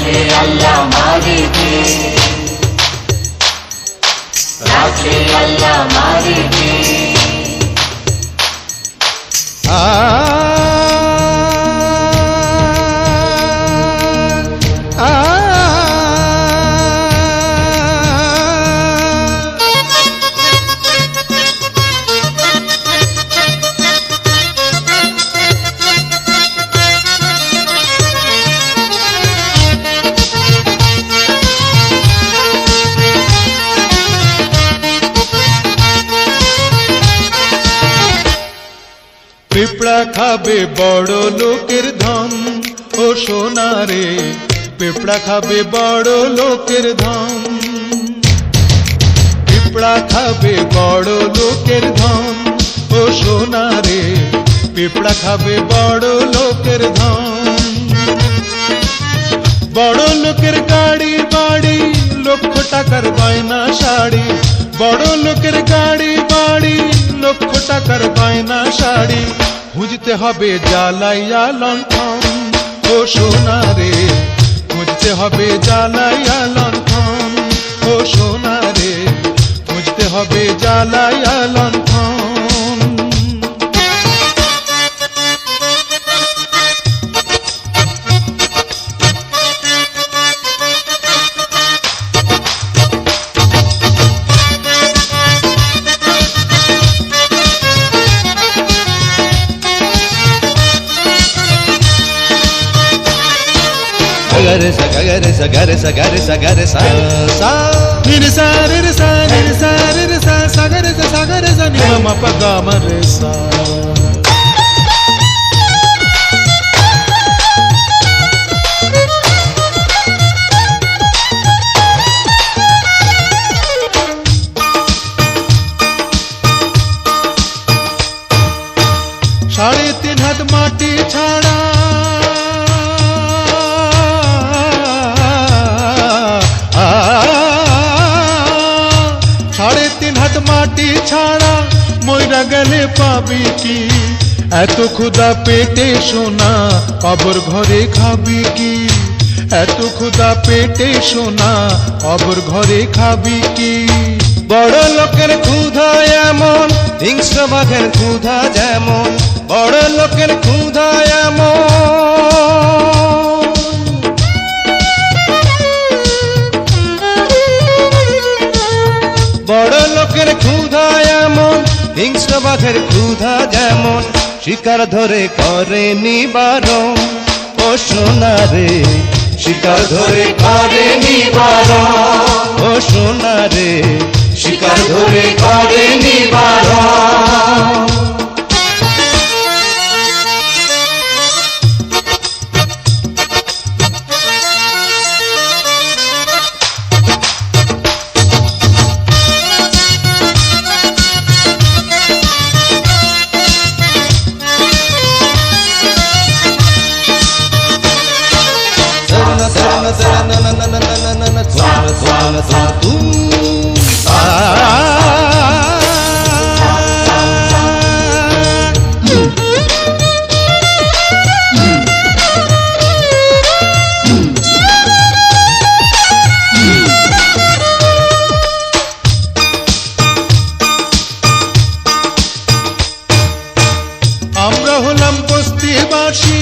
রাখে আল্লাহ মারিতে, রাখে আল্লাহ মারিতে। পিঁপড়া খাবে বড় লোকের ধন, ও সোনা রে পিঁপড়া খাবে বড় লোকের ধন। পিঁপড়া খাবে বড় লোকের ধন, ও সোনা রে পিঁপড়া খাবে বড় লোকের ধন। বড় লোকের গাড়ি বাড়ি, লক্ষ টাকার গয়না শাড়ি, বড় লোকের গাড়ি বাড়ি, লক্ষ টাকার গয়না শাড়ি, খুঁজতে হবে জ্বালাইয়া লণ্ঠন, ও সোনা রে খুঁজতে হবে জ্বালাইয়া লণ্ঠন, ও সোনা রে খুঁজতে হবে জ্বালাইয়া লণ্ঠন। Gare sa gare sa gare sa gare sa gare sa sa ni sa re sa ni sa re sa sa gare sa ni ma pa ga ma re sa। সাড়ে তিন হাত মাটি ছাড়া সাড়ে তিন হাত মাটি ছাড়া মইরা গেলে পাবি কি? এত ক্ষুধা পেটে সোনা কবর ঘরে খাবি কি? এত ক্ষুধা পেটে সোনা কবর ঘরে খাবি কি? বড় লোকের ক্ষুধা এমন, হিংস্র বাঘের ক্ষুধা যেমন, বড় লোকের ক্ষুধা এমন, বড় লোকের ক্ষুধা এমন, হিংস্র বাঘের ক্ষুধা যেমন, শিকার ধরে করে নিবারণ, ও সোনা রে শিকার ধরে করে নিবারণ, ও সোনা রে শিকার ধরে করে নিবারণ। আমরা হলাম বস্তিবাসী,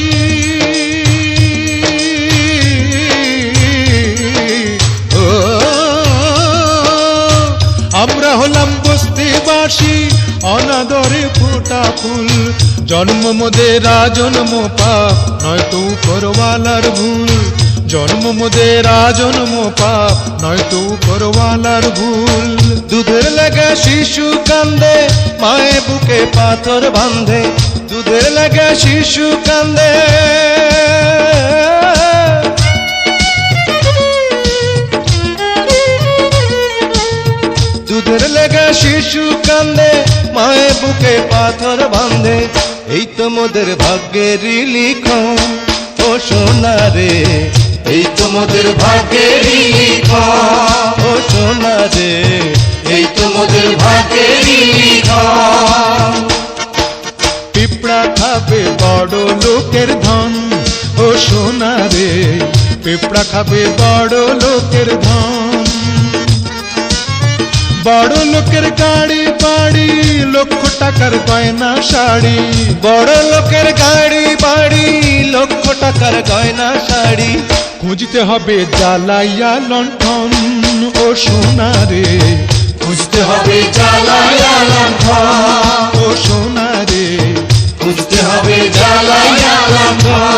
আমরা হলাম বস্তিবাসী, অনাদরে ফোটা ফুল, জন্ম মোদের জন্ম পাপ নয়তো উপরওয়ালার ভুল, জন্ম মোদের জন্ম পাপ নয়তো উপরওয়ালার ভুল। দুধের লাগা শিশু কান্দে, মায়ে বুকে পাথর বাঁধে, দুধের লাগা শিশু কান্দে, দুধের লাগা শিশু কান্দে, মায়ে বুকে পাথর বাঁধে, এই তো মোদের ভাগ্যেরই লিখন, ও সোনা রে এই তো মোদের ভাগ্যেরই লিখন, ও সোনা রে এই তো মোদের ভাগ্যেরই লিখন। পিঁপড়া খাবে বড় লোকের ধন, ও সোনা রে পেঁপড়া খাবে বড় লোকের ধন। বড় লোকের গাড়ি বাড়ি, লক্ষ টাকার গয়না শাড়ি। বড় লোকের গাড়ি বাড়ি, লক্ষ টাকার গয়না শাড়ি। খুঁজতে হবে জ্বালাইয়া লণ্ঠন ও সোনা রে, খুঁজতে হবে জ্বালাইয়া লণ্ঠন, ও সোনা রে, খুঁজতে হবে জ্বালাইয়া লণ্ঠন।